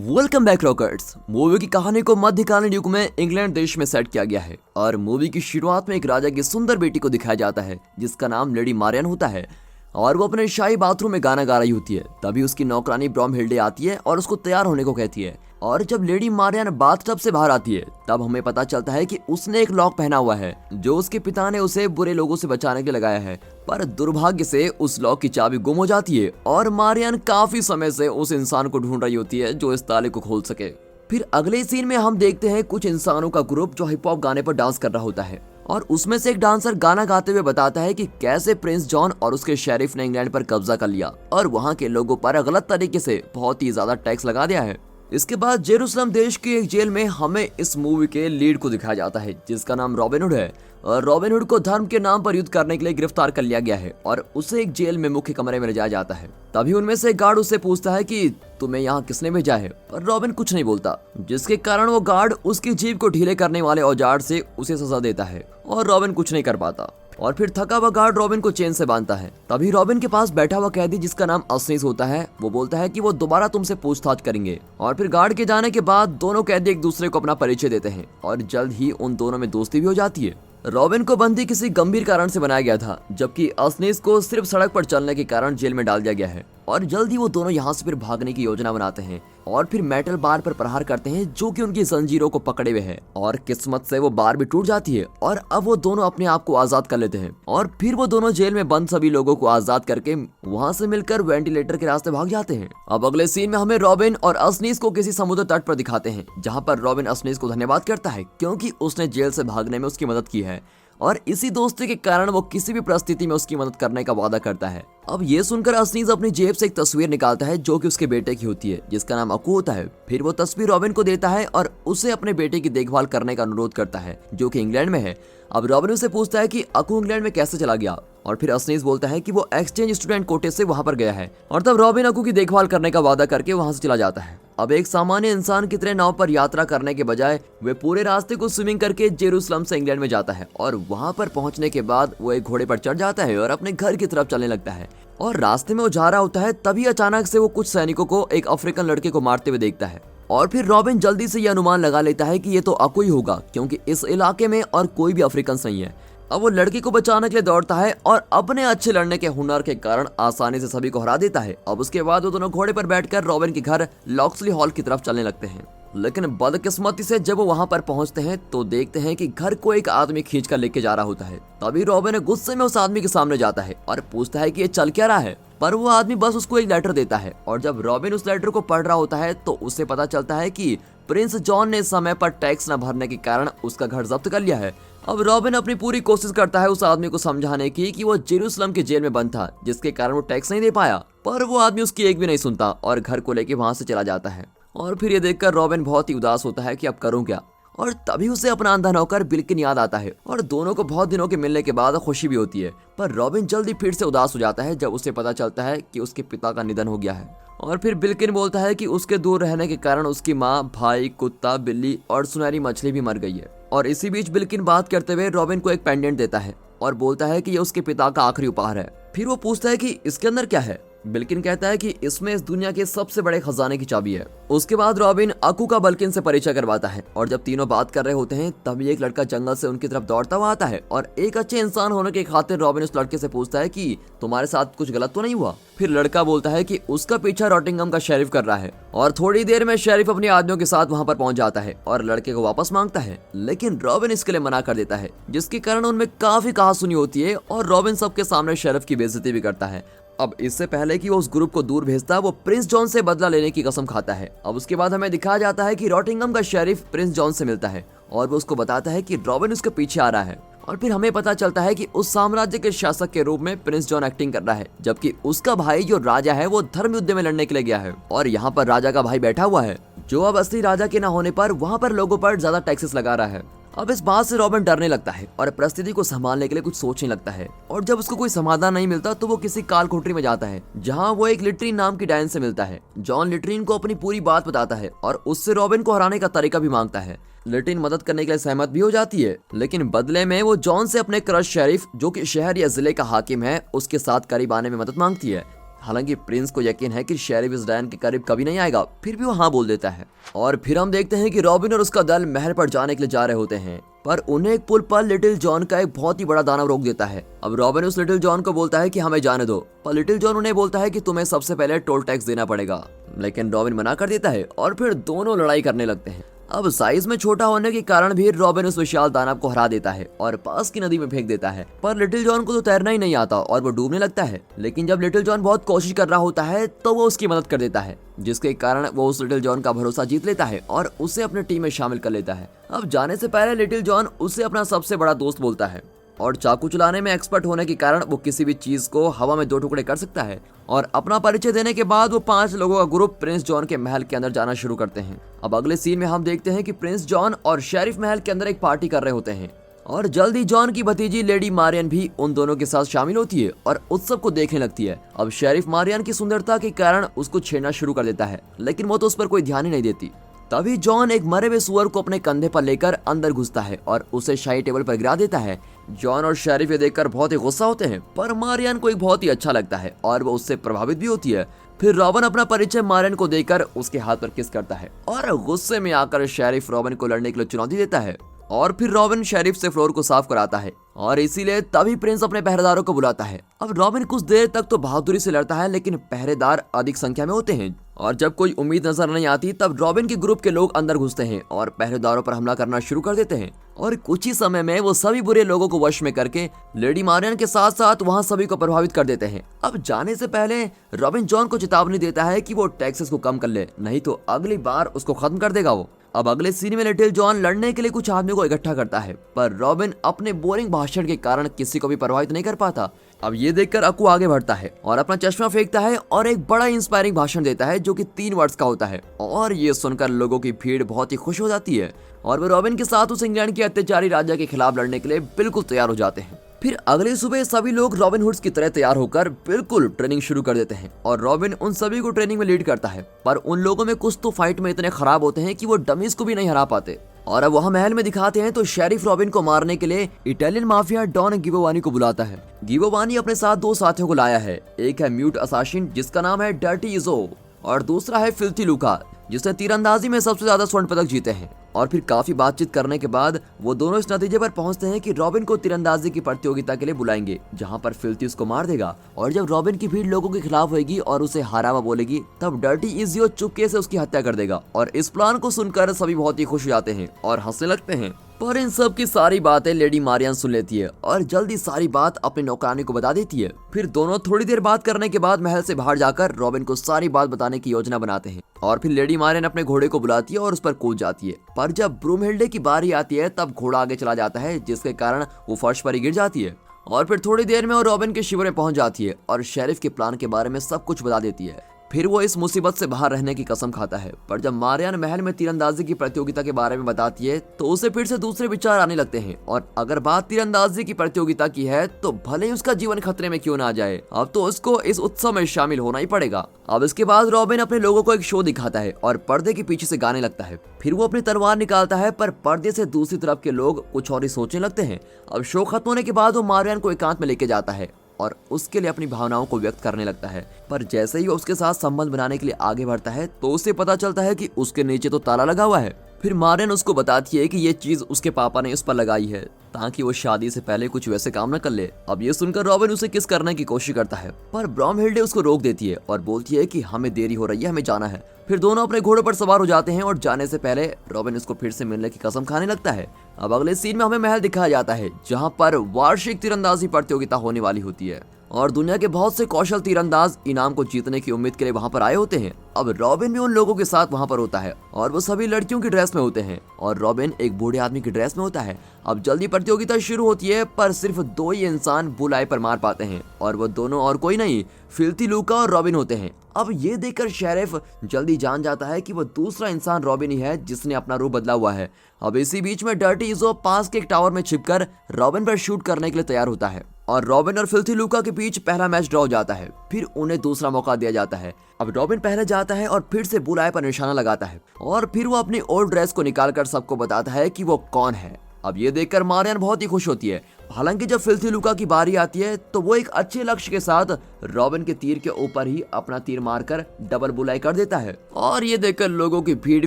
Welcome back rockers. Movie की कहानी को मध्यकालीन युग में इंग्लैंड देश में सेट किया गया है और मूवी की शुरुआत में एक राजा की सुंदर बेटी को दिखाया जाता है जिसका नाम लेडी मारियन होता है और वो अपने शाही बाथरूम में गाना गा रही होती है। तभी उसकी नौकरानी ब्रॉमहिल्डे आती है और उसको तैयार होने को कहती है और जब लेडी मारियन बाथटब से बाहर आती है तब हमें पता चलता है कि उसने एक लॉक पहना हुआ है जो उसके पिता ने उसे बुरे लोगों से बचाने के लिए लगाया है। पर दुर्भाग्य से उस लॉक की चाबी गुम हो जाती है और मारियन काफी समय से उस इंसान को ढूंढ रही होती है जो इस ताले को खोल सके। फिर अगले सीन में हम देखते हैं कुछ इंसानों का ग्रुप जो हिप हॉप गाने पर डांस कर रहा होता है और उसमें से एक डांसर गाना गाते हुए बताता है कि कैसे प्रिंस जॉन और उसके शेरिफ ने इंग्लैंड पर कब्जा कर लिया और वहां के लोगों पर गलत तरीके से बहुत ही ज्यादा टैक्स लगा दिया है। इसके बाद जेरूसलम देश की एक जेल में हमें इस मूवी के लीड को दिखाया जाता है जिसका नाम रॉबिन हुड है और रॉबिन हुड को धर्म के नाम पर युद्ध करने के लिए गिरफ्तार कर लिया गया है और उसे एक जेल में मुख्य कमरे में ले जाया जाता है। तभी उनमें से एक गार्ड उससे पूछता है कि तुम्हें यहाँ किसने भेजा है, पर रॉबिन कुछ नहीं बोलता जिसके कारण वो गार्ड उसकी जीभ को ढीले करने वाले औजार से उसे सजा देता है और रॉबिन कुछ नहीं कर पाता और फिर थका हुआ गार्ड रॉबिन को चेन से बांधता है। तभी रॉबिन के पास बैठा हुआ कैदी जिसका नाम अस्नीस होता है वो बोलता है कि वो दोबारा तुमसे पूछताछ करेंगे और फिर गार्ड के जाने के बाद दोनों कैदी एक दूसरे को अपना परिचय देते हैं और जल्द ही उन दोनों में दोस्ती भी हो जाती है। रॉबिन को बंदी किसी गंभीर कारण से बनाया गया था जबकि अस्नीस को सिर्फ सड़क पर चलने के कारण जेल में डाल दिया गया है और जल्द ही वो दोनों यहाँ से फिर भागने की योजना बनाते हैं और फिर मेटल बार पर प्रहार करते हैं जो कि उनकी जंजीरों को पकड़े हुए है और किस्मत से वो बार भी टूट जाती है और अब वो दोनों अपने आप को आजाद कर लेते हैं और फिर वो दोनों जेल में बंद सभी लोगों को आजाद करके वहाँ से मिलकर वेंटिलेटर के रास्ते भाग जाते हैं। अब अगले सीन में हमें रॉबिन और अस्नीस को किसी समुद्र तट पर दिखाते हैं जहाँ पर रॉबिन अस्नीस को धन्यवाद करता है क्योंकि उसने जेल से भागने में उसकी मदद की है और इसी दोस्ती के कारण वो किसी भी परिस्थिति में उसकी मदद करने का वादा करता है। अब ये सुनकर अस्नीस अपनी जेब से एक तस्वीर निकालता है जो कि उसके बेटे की होती है जिसका नाम अकू होता है। फिर वो तस्वीर रॉबिन को देता है और उसे अपने बेटे की देखभाल करने का अनुरोध करता है जो कि इंग्लैंड में है। अब रॉबिन उसे पूछता है कि अकू इंग्लैंड में कैसे चला गया और फिर अस्नीस बोलता है कि वो एक्सचेंज स्टूडेंट कोटे से वहां पर गया है और तब रॉबिन अकू की देखभाल करने का वादा करके वहां से चला जाता है। अब एक सामान्य इंसान की तरह नाव पर यात्रा करने के बजाय वे पूरे रास्ते को स्विमिंग करके जेरूसलम से इंग्लैंड में जाता है और वहां पर पहुंचने के बाद वो एक घोड़े पर चढ़ जाता है और अपने घर की तरफ चलने लगता है और रास्ते में वो जा रहा होता है तभी अचानक से वो कुछ सैनिकों को एक अफ्रीकन लड़के को मारते हुए देखता है और फिर रॉबिन जल्दी से ये अनुमान लगा लेता है कि ये तो अकू ही होगा क्योंकि इस इलाके में और कोई भी अफ्रीकन नहीं है। अब वो लड़की को बचाने के लिए दौड़ता है और अपने अच्छे लड़ने के हुनर के कारण आसानी से सभी को हरा देता है। अब उसके बाद वो दोनों घोड़े पर बैठकर रॉबिन के घर लॉक्सली हॉल की तरफ चलने लगते हैं लेकिन बदकिस्मती से जब वो वहां पर पहुंचते हैं तो देखते हैं कि घर को एक आदमी खींच कर लेके जा रहा होता है। तभी रॉबिन गुस्से में उस आदमी के सामने जाता है और पूछता है कि ये चल क्या रहा है, पर वो आदमी बस उसको एक लेटर देता है और जब रॉबिन उस लेटर को पढ़ रहा होता है तो उसे पता चलता है कि प्रिंस जॉन ने समय पर टैक्स न भरने के कारण उसका घर जब्त कर लिया है। अब रॉबिन अपनी पूरी कोशिश करता है उस आदमी को समझाने की कि वो जेरूसलम के जेल में बंद था जिसके कारण वो टैक्स नहीं दे पाया, पर वो आदमी उसकी एक भी नहीं सुनता और घर को लेके वहां से चला जाता है। और फिर ये देखकर रॉबिन बहुत ही उदास होता है कि अब करूं क्या, और तभी उसे अपना अंधा नौकर बिल्किन याद आता है और दोनों को बहुत दिनों के मिलने के बाद खुशी भी होती है। पर रॉबिन जल्दी फिर से उदास हो जाता है जब उसे पता चलता है कि उसके पिता का निधन हो गया है और फिर बिल्किन बोलता है कि उसके दूर रहने के कारण उसकी माँ, भाई, कुत्ता, बिल्ली और सुनहरी मछली भी मर गई है। और इसी बीच बिल्किन बात करते हुए रॉबिन को एक पेंडेंट देता है और बोलता है कि ये उसके पिता का आखिरी उपहार है। फिर वो पूछता है कि इसके अंदर क्या है। बिल्किन कहता है कि इसमें इस दुनिया के सबसे बड़े खजाने की चाबी है। उसके बाद रॉबिन अकू का बल्किन से परिचय करवाता है और जब तीनों बात कर रहे होते हैं तभी एक लड़का जंगल से उनकी तरफ दौड़ता हुआ आता है और एक अच्छे इंसान होने के खातिर रॉबिन उस लड़के से पूछता है कि तुम्हारे साथ कुछ गलत तो नहीं हुआ। फिर लड़का बोलता है कि उसका पीछा रॉटिंगम का शेरिफ कर रहा है और थोड़ी देर में शेरिफ अपने आदमियों के साथ वहां पर पहुंच जाता है और लड़के को वापस मांगता है लेकिन रॉबिन इसके लिए मना कर देता है जिसके कारण उनमें काफी कहासुनी होती है और रॉबिन सबके सामने शेरिफ की बेइज्जती भी करता है। अब इससे पहले कि वो उस ग्रुप को दूर भेजता वो प्रिंस जॉन से बदला लेने की कसम खाता है। अब उसके बाद हमें दिखाया जाता है कि रॉटिंगम का शेरिफ प्रिंस जॉन से मिलता है और वो उसको बताता है कि रॉबिन उसके पीछे आ रहा है और फिर हमें पता चलता है कि उस साम्राज्य के शासक के रूप में प्रिंस जॉन एक्टिंग कर रहा है जबकि उसका भाई जो राजा है वो धर्म युद्ध में लड़ने के लिए गया है और यहाँ पर राजा का भाई बैठा हुआ है जो अब असली राजा के न होने पर वहाँ पर लोगों पर ज्यादा टैक्सेस लगा रहा है। अब इस बात से रॉबिन डरने लगता है और परिस्थिति को संभालने के लिए कुछ सोचने लगता है और जब उसको कोई समाधान नहीं मिलता तो वो किसी काल कोठरी में जाता है जहाँ वो एक लिट्रीन नाम की डायन से मिलता है। जॉन लिट्रीन को अपनी पूरी बात बताता है और उससे रॉबिन को हराने का तरीका भी मांगता है। लिट्रीन मदद करने के लिए सहमत भी हो जाती है लेकिन बदले में वो जॉन से अपने क्रश शेरिफ जो कि शहर या जिले का हाकिम है उसके साथ करीब आने में मदद मांगती है। हालांकि प्रिंस को यकीन है कि शेरिफ इस डैन के करीब कभी नहीं आएगा, फिर भी वो हाँ बोल देता है। और फिर हम देखते हैं कि रॉबिन और उसका दल महल पर जाने के लिए जा रहे होते हैं, पर उन्हें एक पुल पर लिटिल जॉन का एक बहुत ही बड़ा दानव रोक देता है। अब रॉबिन उस लिटिल जॉन को बोलता है कि हमें जाने दो, पर लिटिल जॉन उन्हें बोलता है कि तुम्हें सबसे पहले टोल टैक्स देना पड़ेगा, लेकिन रॉबिन मना कर देता है और फिर दोनों लड़ाई करने लगते हैं। अब साइज में छोटा होने के कारण भी रॉबिन उस विशाल दानव को हरा देता है और पास की नदी में फेंक देता है, पर लिटिल जॉन को तो तैरना ही नहीं आता और वो डूबने लगता है। लेकिन जब लिटिल जॉन बहुत कोशिश कर रहा होता है तो वो उसकी मदद कर देता है, जिसके कारण वो उस लिटिल जॉन का भरोसा जीत लेता है और उसे अपने टीम में शामिल कर लेता है। अब जाने से पहले लिटिल जॉन उसे अपना सबसे बड़ा दोस्त बोलता है और चाकू चलाने में एक्सपर्ट होने के कारण वो किसी भी चीज को हवा में 2 टुकड़े कर सकता है। और अपना परिचय देने के बाद वो 5 लोगों का ग्रुप प्रिंस जॉन के महल के अंदर जाना शुरू करते हैं। अब अगले सीन में हम देखते हैं कि प्रिंस जॉन और शेरिफ महल के अंदर एक पार्टी कर रहे होते हैं और जल्दी जॉन की भतीजी लेडी मारियन भी उन दोनों के साथ शामिल होती है और उत्सव को देखने लगती है। अब शेरिफ मारियन की सुंदरता के कारण उसको छेड़ना शुरू कर देता है, लेकिन वो तो उस पर कोई ध्यान ही नहीं देती। तभी जॉन एक मरे हुए सुअर को अपने कंधे पर लेकर अंदर घुसता है और उसे शाही टेबल पर गिरा देता है। जॉन और शेरिफ ये देखकर बहुत ही गुस्सा होते हैं, पर मारियन को एक बहुत ही अच्छा लगता है और वो उससे प्रभावित भी होती है। फिर रॉबिन अपना परिचय मारियन को देकर उसके हाथ पर किस करता है और गुस्से में आकर शेरिफ रॉबिन को लड़ने के लिए चुनौती देता है और फिर रॉबिन शेरिफ से फ्लोर को साफ कराता है और इसीलिए तभी प्रिंस अपने पहरेदारों को बुलाता है। अब रॉबिन कुछ देर तक तो बहादुरी से लड़ता है, लेकिन पहरेदार अधिक संख्या में होते हैं और जब कोई उम्मीद नजर नहीं आती तब रॉबिन के ग्रुप के लोग अंदर घुसते हैं और पहरेदारों पर हमला करना शुरू कर देते हैं और कुछ ही समय में वो सभी बुरे लोगों को वश में करके लेडी मारियन के साथ साथ वहाँ सभी को प्रभावित कर देते हैं। अब जाने से पहले रॉबिन जॉन को चेतावनी देता है कि वो टैक्सेस को कम कर ले, नहीं तो अगली बार उसको खत्म कर देगा वो। अब अगले सीन में लिटिल जॉन लड़ने के लिए कुछ आदमियों को इकट्ठा करता है, पर रॉबिन अपने बोरिंग भाषण के कारण किसी को भी प्रभावित नहीं कर पाता। अब ये देखकर अक्कू आगे बढ़ता है और अपना चश्मा फेंकता है और एक बड़ा इंस्पायरिंग भाषण देता है जो कि 3 वर्ड्स का होता है और ये सुनकर लोगों की भीड़ बहुत ही खुश हो जाती है और वे रॉबिन के साथ उस इंग्लैंड के अत्याचारी राजा के खिलाफ लड़ने के लिए बिल्कुल तैयार हो जाते हैं। फिर अगली सुबह सभी लोग रॉबिन हुड्स की तरह तैयार होकर बिल्कुल ट्रेनिंग शुरू कर देते हैं और रॉबिन उन सभी को ट्रेनिंग में लीड करता है, पर उन लोगों में कुछ तो फाइट में इतने खराब होते हैं कि वो डमीज को भी नहीं हरा पाते। और अब वहाँ महल में दिखाते हैं तो शेरिफ रॉबिन को मारने के लिए इटालियन माफिया डॉन गिबोवानी को बुलाता है। गिबोवानी अपने साथ 2 साथियों को लाया है, एक है म्यूट असासिन जिसका नाम है डर्टी इजो और दूसरा है फिल्थी लूका जिसने तीरंदाजी में सबसे ज्यादा स्वर्ण पदक जीते हैं। और फिर काफी बातचीत करने के बाद वो दोनों इस नतीजे पर पहुंचते हैं कि रॉबिन को तीरंदाजी की प्रतियोगिता के लिए बुलाएंगे जहां पर फिल्थी उसको मार देगा और जब रॉबिन की भीड़ लोगों के खिलाफ होगी और उसे हारा हुआ बोलेगी तब डर्टी इजियो चुपके से उसकी हत्या कर देगा। और इस प्लान को सुनकर सभी बहुत ही खुश हो जाते हैं और हंसने लगते हैं, पर इन सब की सारी बातें लेडी मारियन सुन लेती है और जल्दी सारी बात अपने नौकरानी को बता देती है। फिर दोनों थोड़ी देर बात करने के बाद महल से बाहर जाकर रॉबिन को सारी बात बताने की योजना बनाते हैं और फिर लेडी मारियन अपने घोड़े को बुलाती है और उस पर कूद जाती है, पर जब ब्रूमहिल्डे की बारी आती है तब घोड़ा आगे चला जाता है जिसके कारण वो फर्श पर ही गिर जाती है। और फिर थोड़ी देर में वो रॉबिन के शिविर में पहुंच जाती है और शेरिफ के प्लान के बारे में सब कुछ बता देती है। फिर वो इस मुसीबत से बाहर रहने की कसम खाता है, पर जब मारियन महल में तीरंदाजी की प्रतियोगिता के बारे में बताती है तो उसे फिर से दूसरे विचार आने लगते हैं और अगर बात तीरंदाजी की प्रतियोगिता की है तो भले ही उसका जीवन खतरे में क्यों ना आ जाए, अब तो उसको इस उत्सव में शामिल होना ही पड़ेगा। अब इसके बाद रॉबिन अपने लोगों को एक शो दिखाता है और पर्दे के पीछे से गाने लगता है। फिर वो अपनी तलवार निकालता है, पर पर्दे से दूसरी तरफ के लोग कुछ और ही सोचने लगते हैं। अब शो खत्म होने के बाद वो मारियन को एकांत में लेके जाता है और उसके लिए अपनी भावनाओं को व्यक्त करने लगता है, पर जैसे ही वो उसके साथ संबंध बनाने के लिए आगे बढ़ता है तो उसे पता चलता है कि उसके नीचे तो ताला लगा हुआ है। फिर मारियन उसको बताती है कि ये चीज उसके पापा ने उस पर लगाई है ताकि वो शादी से पहले कुछ वैसे काम न कर ले। अब ये सुनकर रॉबिन उसे किस करने की कोशिश करता है, पर ब्रूमहिल्डे उसको रोक देती है और बोलती है कि हमें देरी हो रही है, हमें जाना है। फिर दोनों अपने घोड़ों पर सवार हो जाते हैं और जाने से पहले रॉबिन उसको फिर से मिलने की कसम खाने लगता है। अब अगले सीन में हमें महल दिखाया जाता है जहाँ पर वार्षिक तीरंदाजी प्रतियोगिता होने वाली होती है और दुनिया के बहुत से कौशल तीरंदाज इनाम को जीतने की उम्मीद के लिए वहाँ पर आए होते हैं। अब रॉबिन भी उन लोगों के साथ वहाँ पर होता है और वो सभी लड़कियों की ड्रेस में होते हैं और रॉबिन एक बूढ़े आदमी की ड्रेस में होता है। अब जल्दी प्रतियोगिता शुरू होती है, पर सिर्फ 2 ही इंसान बुलाए पर मार पाते हैं और वो दोनों और कोई नहीं, फिल्थी लूका और रॉबिन होते हैं। अब ये देखकर शेरिफ जल्दी जान जाता है कि वो दूसरा इंसान रॉबिन ही है जिसने अपना रूप बदला हुआ है। अब इसी बीच में डर्टी इजो पास के एक टावर में छिपकर रॉबिन पर शूट करने के लिए तैयार होता है और रॉबिन और फिल्थी लूका के बीच पहला मैच ड्रॉ हो जाता है। फिर उन्हें दूसरा मौका दिया जाता है। अब रॉबिन पहले जाता है और फिर से बुलाए पर निशाना लगाता है और फिर वो अपनी ओल्ड ड्रेस को निकालकर सबको बताता है कि वो कौन है। अब ये देखकर मारियन बहुत ही खुश होती है। हालांकि जब फिल्थी लूका की बारी आती है तो वो एक अच्छे लक्ष्य के साथ रॉबिन के तीर के ऊपर ही अपना तीर मारकर डबल बुलाई कर देता है और ये देखकर लोगों की भीड़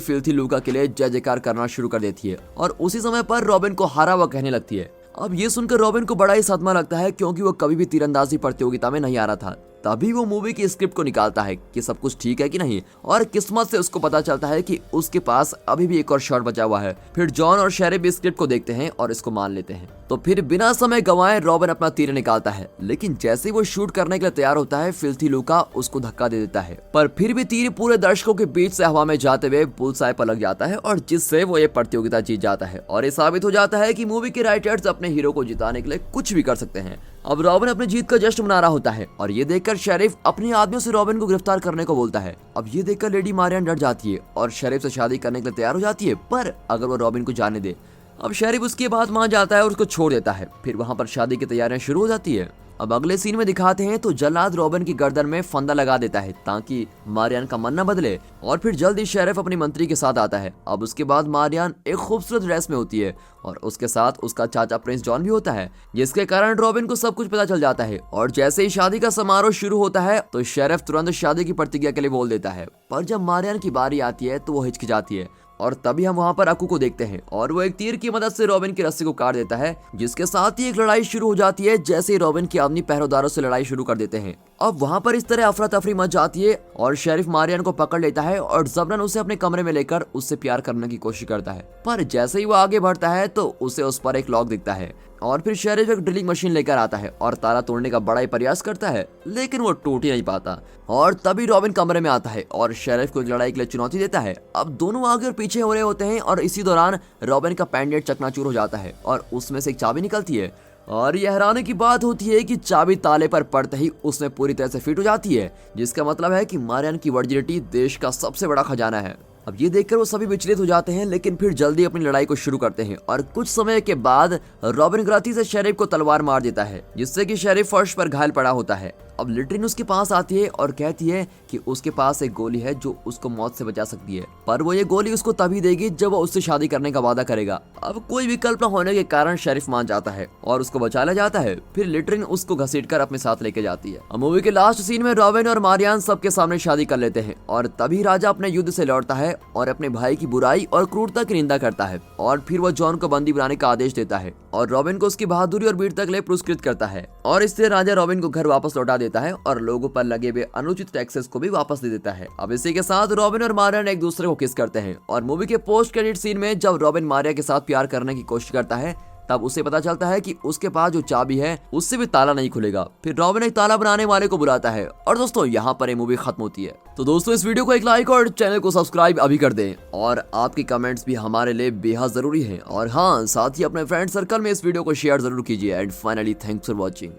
फिल्थी लूका के लिए जय जयकार करना शुरू कर देती है और उसी समय पर रॉबिन को हारा हुआ कहने लगती है। अब ये सुनकर रॉबिन को बड़ा ही सदमा लगता है क्योंकि वो कभी भी तीरंदाजी प्रतियोगिता में नहीं आ रहा था। तभी वो मूवी की स्क्रिप्ट को निकालता है कि सब कुछ ठीक है कि नहीं और किस्मत से उसको पता चलता है कि उसके पास अभी भी एक और शॉट बचा हुआ है। फिर जॉन और शेरिफ भी स्क्रिप्ट को देखते हैं और इसको मान लेते हैं। तो फिर बिना समय गंवाए रॉबिन अपना तीर निकालता है, लेकिन जैसे ही वो शूट करने के लिए तैयार होता है फिल्थी लूका उसको धक्का दे देता है, पर फिर भी तीर पूरे दर्शकों के बीच से हवा में जाते हुए बुलसाई पर लग जाता है और जिससे वो ये प्रतियोगिता जीत जाता है और ये साबित हो जाता है कि मूवी के राइटर्स अपने हीरो को जिताने के लिए कुछ भी कर सकते हैं। अब रॉबिन अपनी जीत का जश्न मना रहा होता है और ये देखकर शेरिफ अपने आदमियों से रॉबिन को गिरफ्तार करने को बोलता है। अब ये देखकर लेडी मारियन डर जाती है और शेरिफ से शादी करने के लिए तैयार हो जाती है, पर अगर वो रॉबिन को जाने दे। अब शेरिफ उसकी बात मान जाता है और उसको छोड़ देता है। फिर वहाँ पर शादी की तैयारियां शुरू हो जाती है। अब अगले सीन में दिखाते हैं तो जल्लाद रॉबिन की गर्दन में फंदा लगा देता है ताकि मारियन का मन न बदले और फिर जल्दी शेरिफ अपनी मंत्री के साथ आता है। अब उसके बाद मारियन एक खूबसूरत ड्रेस में होती है और उसके साथ उसका चाचा प्रिंस जॉन भी होता है, जिसके कारण रॉबिन को सब कुछ पता चल जाता है और जैसे ही शादी का समारोह शुरू होता है तो शेरिफ तुरंत शादी की प्रतिज्ञा के लिए बोल देता है। पर जब मारियन की बारी आती है तो वो हिचकिचाती है और तभी हम वहाँ पर अकू को देखते हैं और वो एक तीर की मदद से रॉबिन की रस्सी को काट देता है, जिसके साथ ही एक लड़ाई शुरू हो जाती है। जैसे ही रॉबिन की आदमी पहरेदारों से लड़ाई शुरू कर देते हैं। अब वहाँ पर इस तरह अफरा तफरी मच जाती है और शेरिफ मारियन को पकड़ लेता है और जबरन उसे अपने कमरे में लेकर उससे प्यार करने की कोशिश करता है, पर जैसे ही वो आगे बढ़ता है तो उसे उस पर एक लॉक दिखता है और फिर शेरिफ एक ड्रिलिंग मशीन लेकर आता है और ताला तोड़ने का बड़ा ही प्रयास करता है, लेकिन वो टूट ही नहीं पाता। और तभी रॉबिन कमरे में आता है और शेरिफ को लड़ाई के लिए चुनौती देता है। अब दोनों आगे और पीछे हो रहे होते हैं और इसी दौरान रॉबिन का पेंडेंट चकनाचूर हो जाता है और उसमें से एक चाबी निकलती है और यह हैरानी की बात होती है कि चाबी ताले पर पड़ते ही उसमें पूरी तरह से फिट हो जाती है, जिसका मतलब है कि मारियन की वर्जिनिटी देश का सबसे बड़ा खजाना है। अब ये देखकर वो सभी विचलित हो जाते हैं, लेकिन फिर जल्दी अपनी लड़ाई को शुरू करते हैं और कुछ समय के बाद रॉबिन गलती से शेरिफ को तलवार मार देता है, जिससे कि शेरिफ फर्श पर घायल पड़ा होता है। अब लिट्रिन उसके पास आती है और कहती है कि उसके पास एक गोली है जो उसको मौत से बचा सकती है, पर वो ये गोली उसको तभी देगी जब वो उससे शादी करने का वादा करेगा। अब कोई विकल्प न होने के कारण शेरिफ मान जाता है और उसको बचा लिया जाता है। फिर लिट्रिन उसको घसीटकर अपने साथ लेके जाती है। अब मूवी के लास्ट सीन में रॉबिन और मारियन सबके सामने शादी कर लेते हैं और तभी राजा अपने युद्ध से लौटता है और अपने भाई की बुराई और क्रूरता की निंदा करता है और फिर वो जॉन को बंदी बनाने का आदेश देता है और रॉबिन को उसकी बहादुरी और वीरता के लिए पुरस्कृत करता है और इससे राजा रॉबिन को घर वापस लौटा देता है और लोगों पर लगे हुए अनुचित टैक्सेस को भी वापस दे देता है। अब इसी के साथ रॉबिन और मारिया एक दूसरे को किस करते हैं और मूवी के पोस्ट क्रेडिट सीन में जब रॉबिन मारिया के साथ प्यार करने की कोशिश करता है तब उसे पता चलता है कि उसके पास जो चाबी है उससे भी ताला नहीं खुलेगा। फिर रॉबिन एक ताला बनाने वाले को बुलाता है और दोस्तों यहाँ पर ये मूवी खत्म होती है। तो दोस्तों इस वीडियो को एक लाइक और चैनल को सब्सक्राइब अभी कर दें और आपकी कमेंट्स भी हमारे लिए बेहद जरूरी हैं और हाँ साथ ही अपने फ्रेंड सर्कल में इस वीडियो को शेयर जरूर कीजिए। And finally thanks for watching.